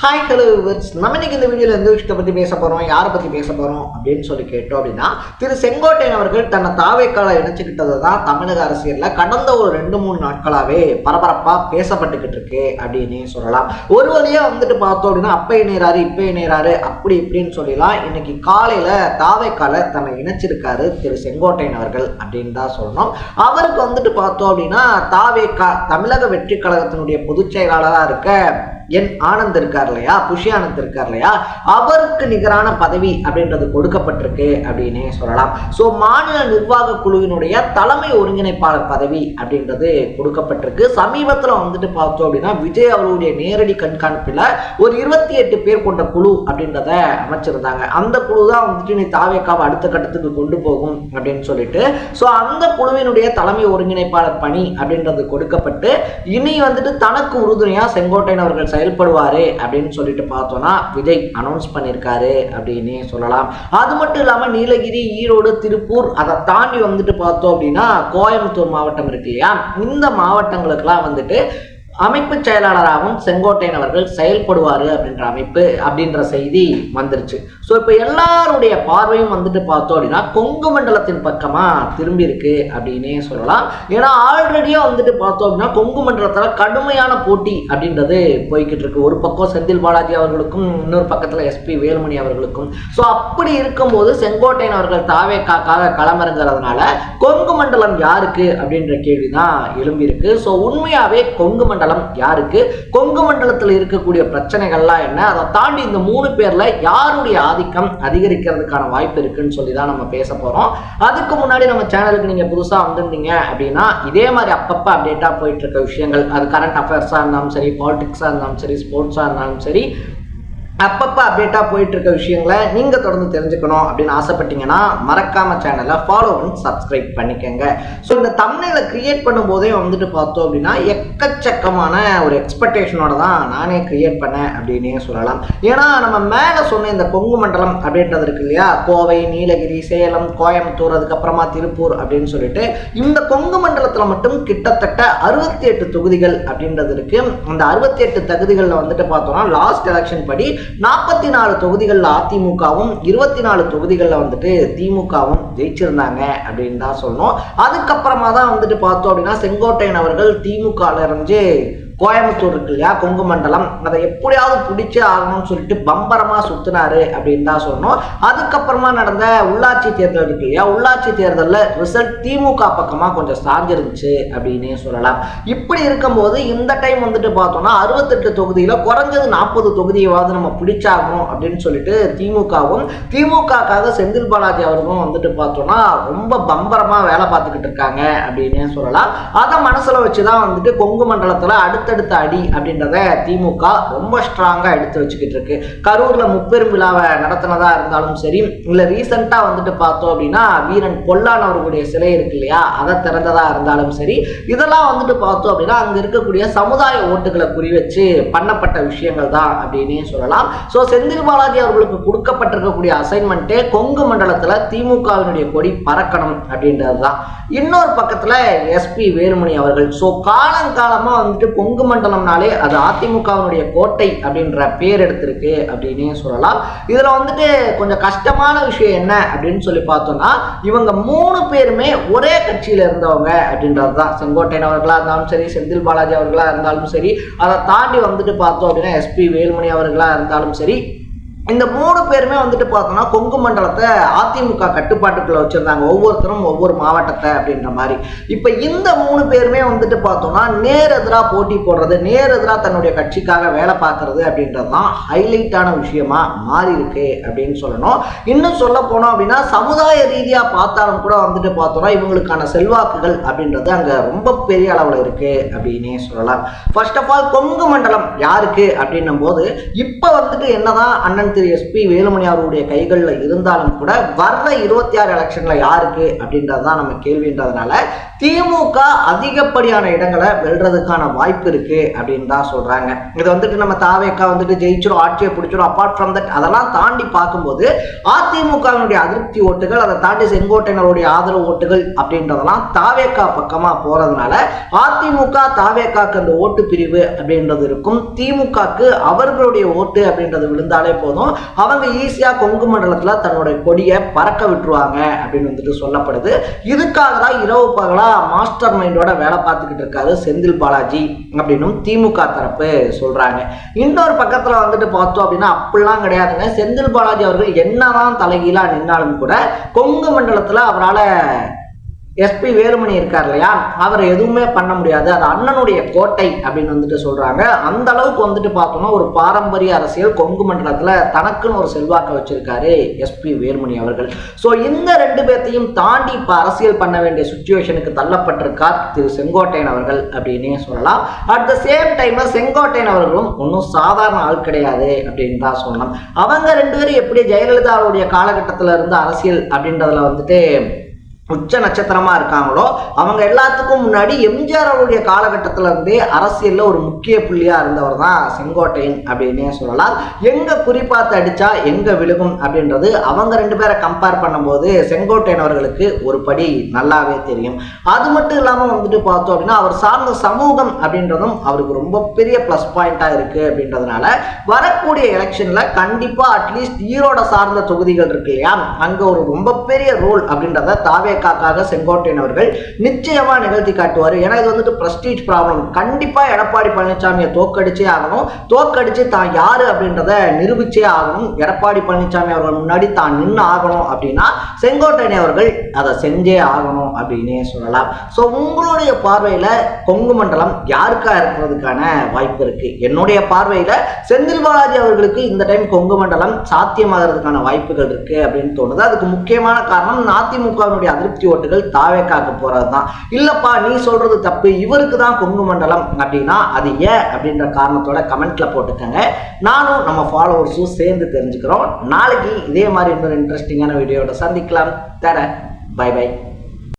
Hi hello viewers, நம்ம இன்னைக்கு இந்த வீடியோவில் எந்த விஷயத்தை பற்றி பேச போகிறோம், யாரை பற்றி பேச போகிறோம் அப்படின்னு சொல்லி கேட்டோம் அப்படின்னா, திரு செங்கோட்டையன் அவர்கள் தன்னை தாவேக்கால இணைச்சிக்கிட்டது தான் தமிழக அரசியலில் கடந்த ஒரு 2-3 நாட்களாகவே பரபரப்பாக பேசப்பட்டுக்கிட்டு இருக்கு அப்படின்னு சொல்லலாம். ஒரு வழியாக பார்த்தோம் அப்படின்னா அப்ப இணைறாரு இப்ப இணைறாரு அப்படி இப்படின்னு சொல்லலாம். இன்னைக்கு காலையில் தாவேக்கால தன்னை இணைச்சிருக்காரு திரு செங்கோட்டையன் அவர்கள் அப்படின்னு தான் சொல்லணும். அவருக்கு பார்த்தோம் அப்படின்னா தாவேக்கா தமிழக வெற்றி கழகத்தினுடைய பொதுச் செயலாளராக இருக்க என் ஆனந்த் இருக்கார் இல்லையா, புஷி ஆனந்த் இருக்கார் இல்லையா, அவருக்கு நிகரான பதவி அப்படின்றது கொடுக்கப்பட்டிருக்கு அப்படின்னு சொல்லலாம். ஸோ மாநில நிர்வாக குழுவினுடைய தலைமை ஒருங்கிணைப்பாளர் பதவி அப்படின்றது கொடுக்கப்பட்டிருக்கு. சமீபத்தில் பார்த்தோம் அப்படின்னா விஜய் அவருடைய நேரடி கண்காணிப்பில் ஒரு 28 பேர் கொண்ட குழு அப்படின்றத அமைச்சிருந்தாங்க. அந்த குழு தான் நீ தாவேக்காவை அடுத்த கட்டத்துக்கு கொண்டு போகும் அப்படின்னு சொல்லிட்டு, ஸோ அந்த குழுவினுடைய தலைமை ஒருங்கிணைப்பாளர் பணி அப்படின்றது கொடுக்கப்பட்டு இனி தனக்கு உறுதுணையா செங்கோட்டையன் அவர்கள் செயல்படுவாரு அப்படின்னு சொல்லிட்டு பார்த்தோம்னா விஜய் அனௌன்ஸ் பண்ணியிருக்காரு அப்படின்னு சொல்லலாம். அது மட்டும் இல்லாம நீலகிரி, ஈரோடு, திருப்பூர் அதை தாண்டி பார்த்தோம் அப்படின்னா கோயம்புத்தூர் மாவட்டம் இருக்கு இல்லையா, இந்த மாவட்டங்களுக்கெல்லாம் அமைப்பு செயலாளராகவும் செங்கோட்டையன் அவர்கள் செயல்படுவார் அப்படின்ற செய்தி வந்துருச்சு. ஸோ இப்போ எல்லாருடைய பார்வையும் பார்த்தோம் அப்படின்னா கொங்கு மண்டலத்தின் பக்கமாக திரும்பி இருக்கு அப்படின்னே சொல்லலாம். ஏன்னா ஆல்ரெடியா பார்த்தோம் அப்படின்னா கொங்கு மண்டலத்தில் கடுமையான போட்டி அப்படின்றது போய்கிட்டு இருக்கு. ஒரு பக்கம் செந்தில் பாலாஜி அவர்களுக்கும், இன்னொரு பக்கத்தில் எஸ்பி வேலுமணி அவர்களுக்கும். ஸோ அப்படி இருக்கும்போது செங்கோட்டையன் அவர்கள் தாவேக்காக களமிறங்குறதுனால கொங்கு மண்டலம் யாருக்கு அப்படின்ற கேள்விதான் எழும்பி இருக்கு. ஸோ உண்மையாவே கொங்கு மண்டலம் யாருக்கு, கொங்கு மண்டலத்தில் இருக்கக்கூடிய பிரச்சனைகள்லாம் என்ன, அதை தாண்டி இந்த 3 பேர்ல யாருடைய ஆதிக்கம் அதிகரிக்கிறதுக்கான வாய்ப்பு இருக்குன்னு சொல்லி தான் நம்ம பேச போறோம். அதுக்கு முன்னாடி நம்ம சேனலுக்கு நீங்க புதுசா வந்திருந்தீங்க அப்படின்னா இதே மாதிரி அப்பப்ப அப்டேட்டா போயிட்டு இருக்க விஷயங்கள், அது கரண்ட் அஃபேர்ஸா இருந்தாலும் சரி, பாலிடிக்ஸா இருந்தாலும் சரி, ஸ்போர்ட்ஸா இருந்தாலும் சரி, அப்பப்போ அப்டேட்டாக போயிட்டு இருக்க விஷயங்களை நீங்கள் தொடர்ந்து தெரிஞ்சுக்கணும் அப்படின்னு ஆசைப்பட்டீங்கன்னா மறக்காம சேனலை ஃபாலோ பண்ணி சப்ஸ்கிரைப் பண்ணிக்கோங்க. ஸோ இந்த தம்ப்நெயிலை கிரியேட் பண்ணும்போதே பார்த்தோம் அப்படின்னா எக்கச்சக்கமான ஒரு எக்ஸ்பெக்டேஷனோட தான் நானே கிரியேட் பண்ணேன் அப்படின்னே சொல்லலாம். ஏன்னா நம்ம மேலே சொன்ன இந்த கொங்கு மண்டலம் அப்படின்றது இருக்கு இல்லையா, கோவை, நீலகிரி, சேலம், கோயம்புத்தூர், அதுக்கப்புறமா திருப்பூர் அப்படின்னு சொல்லிட்டு இந்த கொங்கு மண்டலத்தில் மட்டும் கிட்டத்தட்ட 68 தொகுதிகள் அப்படின்றது இருக்கு. அந்த 68 தொகுதிகளில் பார்த்தோம்னா லாஸ்ட் எலெக்ஷன் படி 44 தொகுதிகளில் அதிமுகவும் 24 தொகுதிகளில் திமுகவும் ஜெயிச்சிருந்தாங்க அப்படின்னு தான் சொல்லணும். அதுக்கப்புறமா தான் பார்த்தோம் அப்படின்னா செங்கோட்டையன் அவர்கள் திமுகல இருந்து கோயம்புத்தூர் இருக்கு இல்லையா, கொங்கு மண்டலம், அதை எப்படியாவது பிடிச்சே ஆகணும்னு சொல்லிட்டு பம்பரமா சுத்தினாரு அப்படின்னு தான் சொன்னோம். அதுக்கப்புறமா நடந்த உள்ளாட்சி தேர்தல் இருக்கு இல்லையா, உள்ளாட்சி தேர்தலில் ரிசல்ட் திமுக பக்கமா கொஞ்சம் சாஞ்சிருந்துச்சு அப்படின்னு சொல்லலாம். இப்படி இருக்கும்போது இந்த டைம் பார்த்தோம்னா 68 தொகுதியில குறைஞ்சது 40 தொகுதியாவது நம்ம பிடிச்சாகணும் அப்படின்னு சொல்லிட்டு திமுகவும், திமுகக்காக செந்தில் பாலாஜி அவர்களும் பார்த்தோம்னா ரொம்ப பம்பரமா வேலை பார்த்துக்கிட்டு இருக்காங்க அப்படின்னு சொல்லலாம். அதை மனசுல வச்சுதான் கொங்கு மண்டலத்துல அடுத்த அடி அப்படின்றத திமுக ரொம்ப ஸ்ட்ராங்கா எடுத்து வச்சுக்கிட்டு இருக்கு. கரூர்ல முப்பெரும் விழாவை நடத்தினதா இருந்தாலும் சரி, இல்ல ரீசெண்டா பார்த்தோம் அப்படின்னா வீரன் பொல்லான் அவர்களுடைய சிலை இருக்கு இல்லையா, அதை திறந்ததா இருந்தாலும் சரி, இதெல்லாம் பார்த்தோம் அப்படின்னா அங்க இருக்கக்கூடிய சமுதாய ஓட்டுகளை குறி வச்சு பண்ணப்பட்ட விஷயங்கள் தான் அப்படின்னே சொல்லலாம். சோ செந்தில் பாலாஜி அவர்களுக்கு கொடுக்கப்பட்டிருக்கக்கூடிய அசைன்மெண்ட்டே கொங்கு மண்டலத்துல திமுகவினுடைய கொடி பறக்கணும் அப்படின்றதுதான். இன்னொரு பக்கத்துல எஸ்பி வேலுமணி அவர்கள் சோ காலங்காலமா கொங்கு மண்டலம்னாலே அது அதிமுகவினுடைய கோட்டை அப்படின்ற பேர் எடுத்திருக்கு அப்படின்னே சொல்லலாம். இதுல கொஞ்சம் கஷ்டமான விஷயம் என்ன அப்படின்னு சொல்லி பார்த்தோம்னா, இவங்க 3 பேருமே ஒரே கட்சியில இருந்தவங்க அப்படின்றதுதான். செங்கோட்டையன் அவர்களா இருந்தாலும் சரி, செந்தில் பாலாஜி அவர்களா இருந்தாலும் சரி, அதை தாண்டி பார்த்தோம் அப்படின்னா எஸ்பி வேலுமணி அவர்களா இருந்தாலும் சரி, இந்த 3 பேருமே பார்த்தோம்னா கொங்கு மண்டலத்தை அதிமுக கட்டுப்பாட்டுக்குள்ள வச்சிருந்தாங்க. ஒவ்வொருத்தரும் ஒவ்வொரு மாவட்டத்தை அப்படின்ற மாதிரி. இப்ப இந்த 3 பேருமே பார்த்தோம்னா நேரெதிரா போட்டி போடுறது, நேரெதிரா தன்னுடைய கட்சிக்காக வேலை பார்க்கறது அப்படின்றதுதான் ஹைலைட்டான விஷயமா மாறி இருக்கு அப்படின்னு சொல்லணும். இன்னும் சொல்ல போனோம் அப்படின்னா சமுதாய ரீதியா பார்த்தாலும் கூட பார்த்தோம்னா இவங்களுக்கான செல்வாக்குகள் அப்படின்றது அங்க ரொம்ப பெரிய அளவுல இருக்கு அப்படின்னே சொல்லலாம். ஃபர்ஸ்ட் ஆஃப் ஆல் கொங்கு மண்டலம் யாருக்கு அப்படின்னும் போது இப்ப என்னதான் அண்ணன் திரு எஸ்பி வேலுமணி அவர்களுடைய கைகளில் இருந்தாலும் கூட வர்ற 26 எலெக்ஷன்ல யாருக்கு அப்படின்றதுதான் நம்ம கேள்வின்றதுனால திமுக அதிகப்படியான இடங்களை வெல்றதுக்கான வாய்ப்பு இருக்கு அப்படின்னு தான் சொல்றாங்க. இது வந்துட்டு நம்ம தாவேக்கா வந்துட்டு ஜெயிச்சிரும், ஆட்சியை பிடிச்சிரும். அப்பார்ட் ஃப்ரம் தட் அதெல்லாம் தாண்டி பார்க்கும்போது அதிமுகவினுடைய அதிருப்தி ஓட்டுகள், அதை தாண்டி செங்கோட்டையினருடைய ஆதரவு ஓட்டுகள் அப்படின்றதெல்லாம் தாவேக்கா பக்கமா போறதுனால அதிமுக தாவேக்காக்கு அந்த ஓட்டு பிரிவு அப்படின்றது இருக்கும். திமுகக்கு அவர்களுடைய ஓட்டு அப்படின்றது விழுந்தாலே போதும், அவங்க ஈஸியா கொங்கு மண்டலத்துல தன்னுடைய கொடியை பறக்க விட்டுருவாங்க அப்படின்னு வந்துட்டு சொல்லப்படுது. இதுக்காக தான் இரவு பகலா மாஸ்டர் மைண்டோட வேலை பார்த்துக்கிட்டு இருக்காரு செந்தில் பாலாஜி அப்படின்னு திமுக தரப்பு சொல்றாங்க. இன்னொரு பக்கத்துல வந்துட்டு பார்த்தோம் அப்படின்னா அப்படிலாம் கிடையாதுங்க. செந்தில் பாலாஜி அவர்கள் என்னதான் தலைகீழா நின்னாலும் கூட கொங்கு மண்டலத்துல அவரால் எஸ்பி வேலுமணி இருக்கார் இல்லையா, அவர் எதுவுமே பண்ண முடியாது, அது அண்ணனுடைய கோட்டை அப்படின்னு வந்துட்டு சொல்றாங்க. அந்த அளவுக்கு வந்துட்டு பார்த்தோம்னா ஒரு பாரம்பரிய அரசியல் கொங்கு மண்டலத்துல தனக்குன்னு ஒரு செல்வாக்க வச்சிருக்காரு எஸ்பி வேலுமணி அவர்கள். ஸோ இந்த ரெண்டு பேர்த்தையும் தாண்டி இப்ப அரசியல் பண்ண வேண்டிய சுச்சுவேஷனுக்கு தள்ளப்பட்டிருக்கார் திரு செங்கோட்டையன் அவர்கள் அப்படின்னே சொல்லலாம். At the same time Sengottaiyan அவர்களும் ஒன்றும் சாதாரண ஆள் கிடையாது அப்படின்னு தான் சொல்லலாம். அவங்க ரெண்டு பேரும் எப்படி ஜெயலலிதாவுடைய காலகட்டத்தில் இருந்து அரசியல் அப்படின்றதுல வந்துட்டு உச்ச நட்சத்திரமா இருக்காங்களோ, அவங்க எல்லாத்துக்கும் முன்னாடி எம்ஜிஆர் அவருடைய காலகட்டத்தில இருந்தே அரசியல்ல ஒரு முக்கிய புள்ளியா இருந்தவர் தான் செங்கோட்டையன் அப்படின்னே சொல்லலாம். எங்க குறிப்பாத்து அடிச்சா எங்க விழுகும் அப்படின்றது அவங்க ரெண்டு பேரை கம்பேர் பண்ணும்போது செங்கோட்டையன் அவர்களுக்கு ஒரு படி நல்லாவே தெரியும். அது மட்டும் இல்லாம வந்துட்டு பார்த்தோம் அப்படின்னா அவர் சார்ந்த சமூகம் அப்படின்றதும் அவருக்கு ரொம்ப பெரிய பிளஸ் பாயிண்டா இருக்கு அப்படின்றதுனால வரக்கூடிய எலெக்ஷன்ல கண்டிப்பா அட்லீஸ்ட் ஈரோட சார்ந்த தொகுதிகள் இருக்கு இல்லையா, அங்க ஒரு ரொம்ப பெரிய ரோல் அப்படின்றத தாவே காக்காக செங்கோட்டையன் அவர்கள் நிச்சயமா நிகழ்த்தி காட்டுவார். ஏன்னா இது வந்துட்டு பிரஸ்டீஜ் ப்ராப்ளம். கண்டிப்பா எடப்பாடி பழனிசாமியை தோக்கடிச்சே ஆகணும், தோக்கடிச்சு தான் யாரு அப்படின்றத நிரூபிச்சே ஆகணும். எடப்பாடி பழனிசாமி அவர்கள் முன்னாடி தான் நின்று ஆகணும் அப்படின்னா செங்கோட்டையன் அவர்கள் அதை செஞ்சே ஆகணும் அப்படின்னே சொல்லலாம். ஸோ உங்களுடைய பார்வையில கொங்கு மண்டலம் யாருக்கா இருக்கிறதுக்கான வாய்ப்பு இருக்கு? என்னுடைய பார்வையில செந்தில் பாலாஜி அவர்களுக்கு இந்த டைம் கொங்கு மண்டலம் சாத்தியமாகிறதுக்கான வாய்ப்புகள் இருக்கு அப்படின்னு தோணுது. அதுக்கு முக்கியமான காரணம் அதிமுகவினுடைய அதிருப்தி ஓட்டுகள் தாவேக்காக்கு போறதுதான். இல்லப்பா நீ சொல்றது தப்பு, இவருக்கு தான் கொங்கு மண்டலம் அப்படின்னா அது ஏன் அப்படின்ற காரணத்தோட கமெண்ட்ல போட்டுக்கங்க. நானும் நம்ம ஃபாலோவர்ஸும் சேர்ந்து தெரிஞ்சுக்கிறோம். நாளைக்கு இதே மாதிரி இன்னொரு இன்ட்ரெஸ்டிங்கான வீடியோட சந்திக்கலாம். தட பை பை.